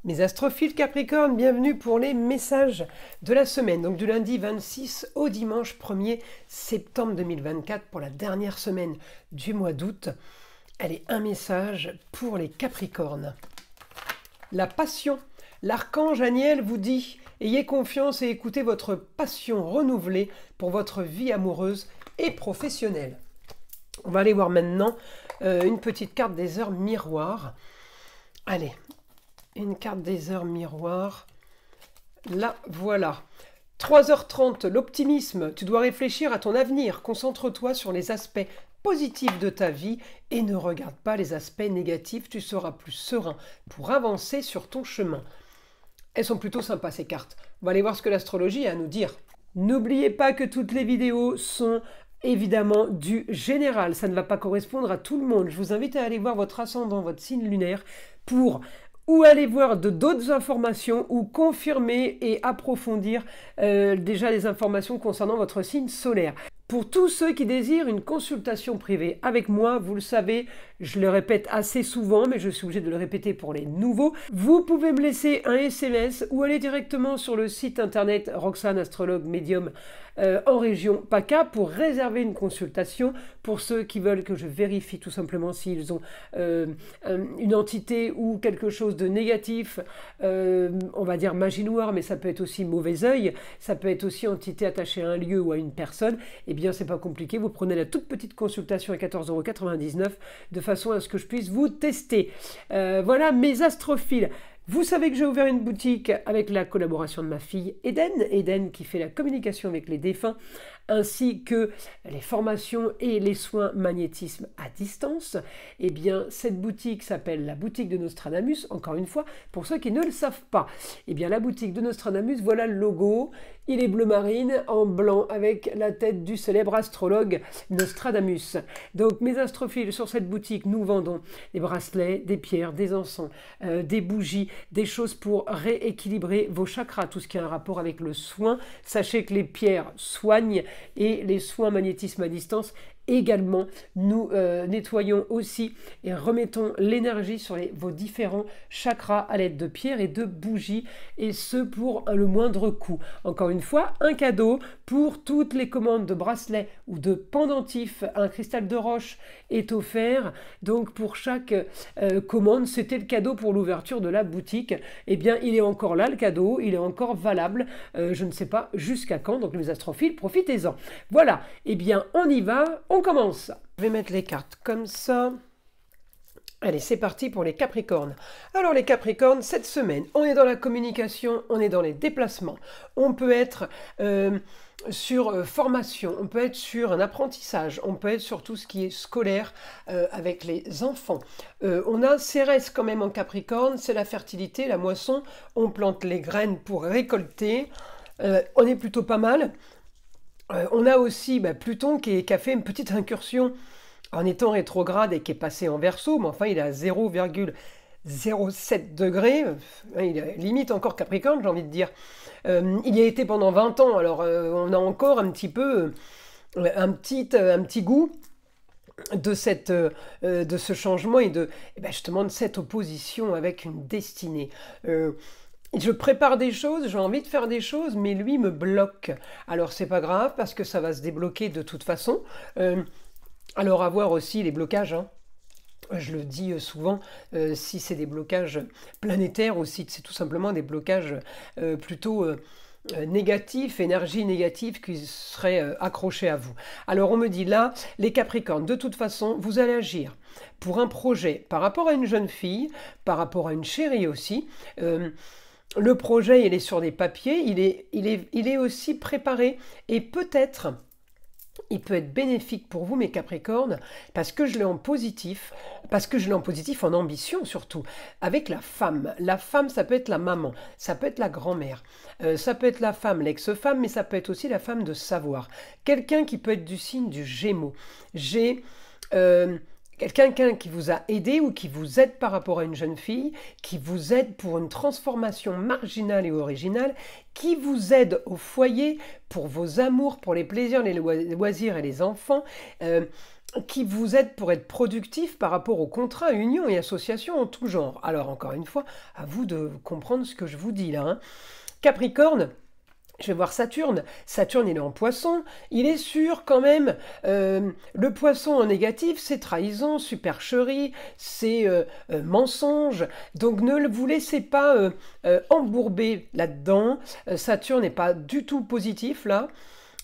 Mes astrophiles Capricorne, bienvenue pour les messages de la semaine, donc du lundi 26 au dimanche 1er septembre 2024 pour la dernière semaine du mois d'août. Allez, un message pour les Capricornes. La passion. L'archange Aniel vous dit « Ayez confiance et écoutez votre passion renouvelée pour votre vie amoureuse et professionnelle. » On va aller voir maintenant une petite carte des heures miroirs. Allez, une carte des heures miroirs. Là, voilà. 3h30, l'optimisme. Tu dois réfléchir à ton avenir. Concentre-toi sur les aspects positifs de ta vie et ne regarde pas les aspects négatifs. Tu seras plus serein pour avancer sur ton chemin. Elles sont plutôt sympas ces cartes. On va aller voir ce que l'astrologie a à nous dire. N'oubliez pas que toutes les vidéos sont évidemment du général. Ça ne va pas correspondre à tout le monde. Je vous invite à aller voir votre ascendant, votre signe lunaire pour ou aller voir d'autres informations ou confirmer et approfondir déjà les informations concernant votre signe solaire. Pour tous ceux qui désirent une consultation privée avec moi, vous le savez, je le répète assez souvent, mais je suis obligé de le répéter pour les nouveaux, vous pouvez me laisser un SMS ou aller directement sur le site internet Roxane Astrologue Médium en région PACA pour réserver une consultation pour ceux qui veulent que je vérifie tout simplement s'ils ont une entité ou quelque chose de négatif, on va dire magie noire, mais ça peut être aussi mauvais œil, ça peut être aussi entité attachée à un lieu ou à une personne. Eh bien, c'est pas compliqué, vous prenez la toute petite consultation à 14,99 € de façon à ce que je puisse vous tester. Voilà mes astrophiles. Vous savez que j'ai ouvert une boutique avec la collaboration de ma fille Eden qui fait la communication avec les défunts, ainsi que les formations et les soins magnétisme à distance. Eh bien, cette boutique s'appelle la boutique de Nostradamus, encore une fois, pour ceux qui ne le savent pas. Eh bien, la boutique de Nostradamus, voilà le logo. Il est bleu marine en blanc avec la tête du célèbre astrologue Nostradamus. Donc, mes astrophiles, sur cette boutique, nous vendons des bracelets, des pierres, des encens, des bougies, des choses pour rééquilibrer vos chakras, tout ce qui a un rapport avec le soin. Sachez que les pierres soignent et les soins magnétisme à distance également. Nous nettoyons aussi et remettons l'énergie sur vos différents chakras à l'aide de pierres et de bougies, et ce pour le moindre coût. Encore une fois, un cadeau pour toutes les commandes de bracelets ou de pendentifs. Un cristal de roche est offert. Donc pour chaque commande, c'était le cadeau pour l'ouverture de la boutique. Eh bien, il est encore là, le cadeau, il est encore valable. Je ne sais pas jusqu'à quand. Donc les astrophiles, profitez-en. Voilà, eh bien, on y va, on commence. Je vais mettre les cartes comme ça. Allez, c'est parti pour les Capricornes. Alors les Capricornes, cette semaine, on est dans la communication, on est dans les déplacements. On peut être sur formation, on peut être sur un apprentissage, on peut être sur tout ce qui est scolaire avec les enfants. On a Cérès quand même en Capricorne, c'est la fertilité, la moisson. On plante les graines pour récolter. On est plutôt pas mal. On a aussi Pluton qui a fait une petite incursion en étant rétrograde et qui est passé en Verseau, mais enfin il est à 0,07 degrés, il est limite encore Capricorne, j'ai envie de dire. Il y a été pendant 20 ans, alors on a encore un petit peu un petit goût de ce changement et justement de cette opposition avec une destinée. Je prépare des choses, j'ai envie de faire des choses, mais lui me bloque. Alors c'est pas grave parce que ça va se débloquer de toute façon. Alors à voir aussi les blocages, hein. Je le dis souvent, si c'est des blocages planétaires ou si c'est tout simplement des blocages plutôt négatifs, énergie négative qui seraient accrochés à vous. Alors on me dit là, les Capricornes, de toute façon, vous allez agir pour un projet par rapport à une jeune fille, par rapport à une chérie aussi. Le projet, il est sur des papiers, il est aussi préparé et peut-être il peut être bénéfique pour vous, mes Capricornes, parce que je l'ai en positif, en ambition surtout, avec la femme. La femme, ça peut être la maman, ça peut être la grand-mère, ça peut être la femme, l'ex-femme, mais ça peut être aussi la femme de savoir. Quelqu'un qui peut être du signe du Gémeaux. Quelqu'un qui vous a aidé ou qui vous aide par rapport à une jeune fille, qui vous aide pour une transformation marginale et originale, qui vous aide au foyer pour vos amours, pour les plaisirs, les loisirs et les enfants. qui vous aide pour être productif par rapport aux contrats, unions et associations en tout genre. Alors encore une fois, à vous de comprendre ce que je vous dis là, hein. Capricorne, je vais voir Saturne. Saturne, il est en poisson. Il est sûr quand même. Le poisson en négatif, c'est trahison, supercherie, c'est mensonge. Donc ne vous laissez pas embourber là-dedans. Saturne n'est pas du tout positif là.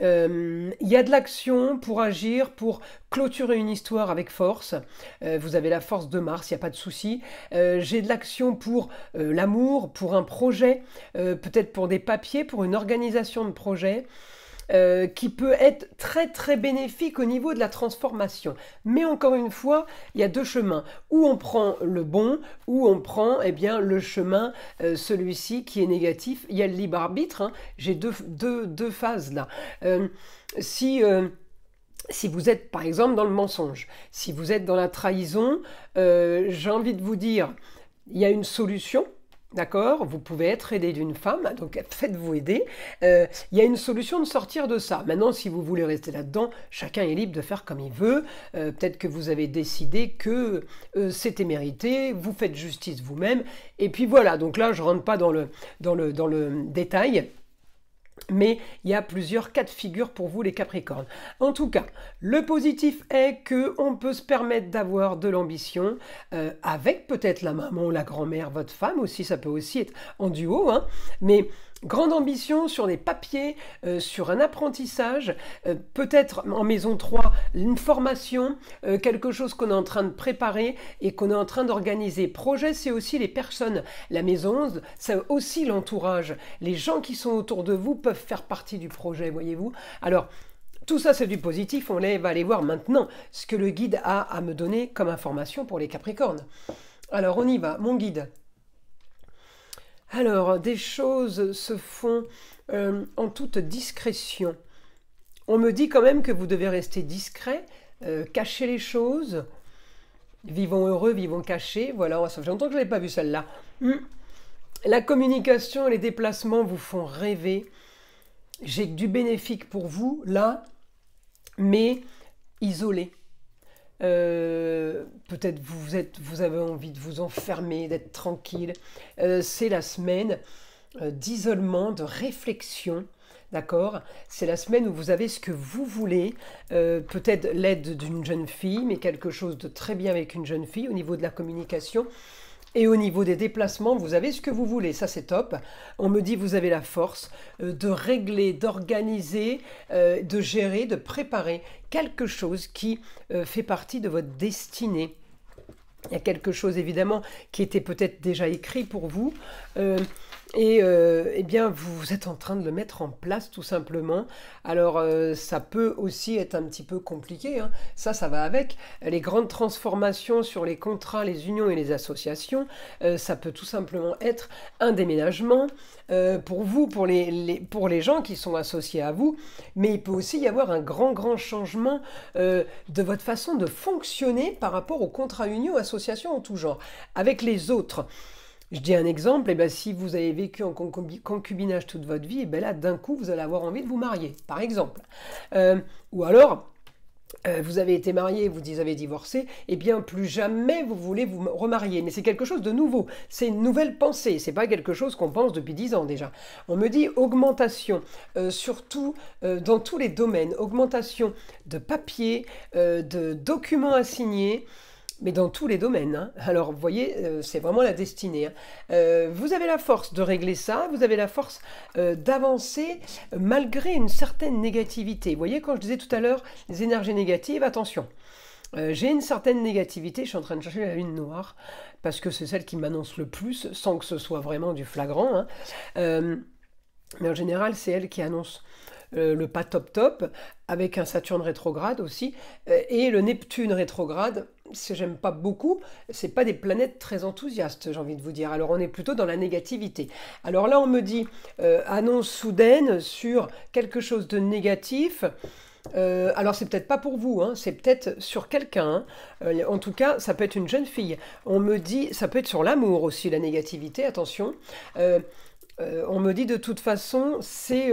Il y a de l'action pour agir, pour clôturer une histoire avec force. Vous avez la force de Mars, il n'y a pas de souci. J'ai de l'action pour l'amour, pour un projet, peut-être pour des papiers, pour une organisation de projet. Qui peut être très très bénéfique au niveau de la transformation. Mais encore une fois, il y a deux chemins. Ou on prend le bon, ou on prend le chemin, celui-ci qui est négatif. Il y a le libre arbitre, hein. J'ai deux phases là. Si vous êtes par exemple dans le mensonge, si vous êtes dans la trahison, j'ai envie de vous dire, il y a une solution. D'accord? Vous pouvez être aidé d'une femme, donc faites-vous aider. Il y a une solution de sortir de ça. Maintenant, si vous voulez rester là-dedans, chacun est libre de faire comme il veut. Peut-être que vous avez décidé que c'était mérité, vous faites justice vous-même. Et puis voilà, donc là, je ne rentre pas dans le détail. Mais il y a plusieurs cas de figure pour vous les Capricornes. En tout cas, le positif est qu'on peut se permettre d'avoir de l'ambition avec peut-être la maman, la grand-mère, votre femme aussi, ça peut aussi être en duo, hein, mais grande ambition sur des papiers, sur un apprentissage, peut-être en maison 3, une formation, quelque chose qu'on est en train de préparer et qu'on est en train d'organiser. Projet, c'est aussi les personnes. La maison 11, c'est aussi l'entourage. Les gens qui sont autour de vous peuvent faire partie du projet, voyez-vous. Alors, tout ça, c'est du positif. On va aller voir maintenant ce que le guide a à me donner comme information pour les Capricornes. Alors, on y va. Mon guide. Alors, des choses se font en toute discrétion. On me dit quand même que vous devez rester discret, cacher les choses. Vivons heureux, vivons cachés. Voilà, ça fait longtemps que je n'avais pas vu celle-là. La communication et les déplacements vous font rêver. J'ai du bénéfique pour vous, là, mais isolé. Peut-être vous avez envie de vous enfermer, d'être tranquille. C'est la semaine d'isolement, de réflexion. D'accord? C'est la semaine où vous avez ce que vous voulez, peut-être l'aide d'une jeune fille, mais quelque chose de très bien avec une jeune fille au niveau de la communication. Et au niveau des déplacements, vous avez ce que vous voulez, ça c'est top. On me dit vous avez la force de régler, d'organiser, de gérer, de préparer quelque chose qui fait partie de votre destinée. Il y a quelque chose évidemment qui était peut-être déjà écrit pour vous. Eh bien, vous êtes en train de le mettre en place tout simplement. Alors, ça peut aussi être un petit peu compliqué, hein. Ça va avec. Les grandes transformations sur les contrats, les unions et les associations, ça peut tout simplement être un déménagement pour vous, pour les gens qui sont associés à vous. Mais il peut aussi y avoir un grand changement de votre façon de fonctionner par rapport aux contrats, unions, associations en tout genre, avec les autres. Je dis un exemple, si vous avez vécu en concubinage toute votre vie, là, d'un coup, vous allez avoir envie de vous marier, par exemple. Ou alors, vous avez été marié, vous avez divorcé, plus jamais vous voulez vous remarier. Mais c'est quelque chose de nouveau, c'est une nouvelle pensée, c'est pas quelque chose qu'on pense depuis 10 ans déjà. On me dit augmentation, surtout dans tous les domaines, augmentation de papier, de documents à signer, mais dans tous les domaines, hein. Alors, vous voyez, c'est vraiment la destinée, hein. Vous avez la force de régler ça, vous avez la force d'avancer malgré une certaine négativité. Vous voyez, quand je disais tout à l'heure, les énergies négatives, attention. J'ai une certaine négativité, je suis en train de chercher la lune noire, parce que c'est celle qui m'annonce le plus, sans que ce soit vraiment du flagrant, hein. Mais en général, c'est elle qui annonce le pas top, avec un Saturne rétrograde aussi, et le Neptune rétrograde, j'aime pas beaucoup, c'est pas des planètes très enthousiastes, j'ai envie de vous dire. Alors on est plutôt dans la négativité. Alors là on me dit annonce soudaine sur quelque chose de négatif. Alors c'est peut-être pas pour vous, hein, c'est peut-être sur quelqu'un, hein. En tout cas ça peut être une jeune fille. On me dit, ça peut être sur l'amour aussi, la négativité, attention. On me dit de toute façon c'est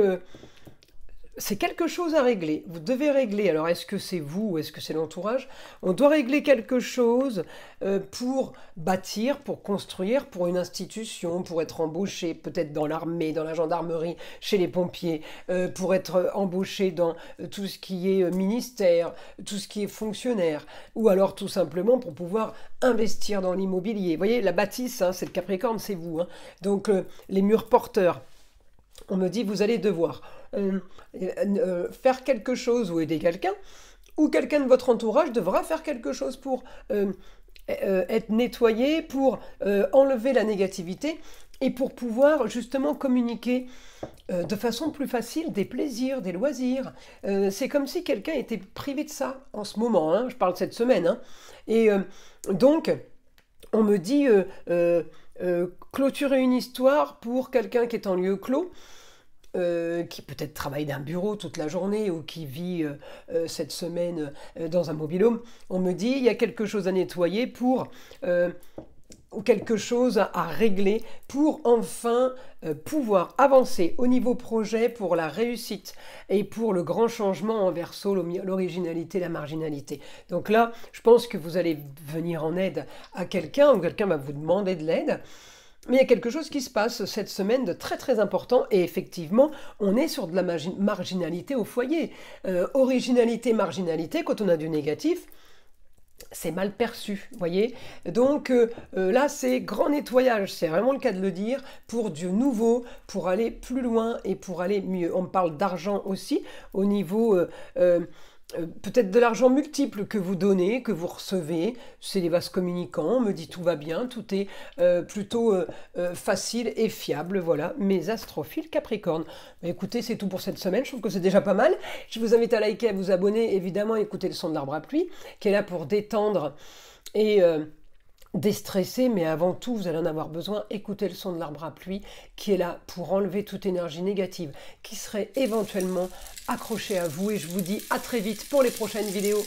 c'est quelque chose à régler. Vous devez régler. Alors, est-ce que c'est vous ou est-ce que c'est l'entourage? On doit régler quelque chose pour bâtir, pour construire, pour une institution, pour être embauché peut-être dans l'armée, dans la gendarmerie, chez les pompiers, pour être embauché dans tout ce qui est ministère, tout ce qui est fonctionnaire, ou alors tout simplement pour pouvoir investir dans l'immobilier. Vous voyez, la bâtisse, hein, c'est le Capricorne, c'est vous. Hein. Donc, les murs porteurs. On me dit, vous allez devoir faire quelque chose ou aider quelqu'un, ou quelqu'un de votre entourage devra faire quelque chose pour être nettoyé, pour enlever la négativité et pour pouvoir justement communiquer de façon plus facile des plaisirs, des loisirs. C'est comme si quelqu'un était privé de ça en ce moment, hein, je parle de cette semaine. Hein. Et donc, on me dit clôturer une histoire pour quelqu'un qui est en lieu clos, qui peut-être travaille d'un bureau toute la journée ou qui vit cette semaine dans un mobil-home. On me dit il y a quelque chose à nettoyer pour ou quelque chose à régler pour enfin pouvoir avancer au niveau projet pour la réussite et pour le grand changement en Verseau, l'originalité, la marginalité. Donc là, je pense que vous allez venir en aide à quelqu'un ou quelqu'un va vous demander de l'aide. Mais il y a quelque chose qui se passe cette semaine de très très important et effectivement, on est sur de la marginalité au foyer. Originalité, marginalité, quand on a du négatif, c'est mal perçu, voyez. Donc là, c'est grand nettoyage, c'est vraiment le cas de le dire, pour du nouveau, pour aller plus loin et pour aller mieux. On me parle d'argent aussi, au niveau peut-être de l'argent multiple que vous donnez, que vous recevez. C'est les vases communicants, on me dit tout va bien, tout est plutôt facile et fiable, voilà. Mes astrophiles Capricorne. Mais écoutez, c'est tout pour cette semaine, je trouve que c'est déjà pas mal. Je vous invite à liker, à vous abonner, évidemment, à écouter le son de l'arbre à pluie, qui est là pour détendre et déstresser, mais avant tout, vous allez en avoir besoin. Écoutez le son de l'arbre à pluie qui est là pour enlever toute énergie négative qui serait éventuellement accrochée à vous. Et je vous dis à très vite pour les prochaines vidéos.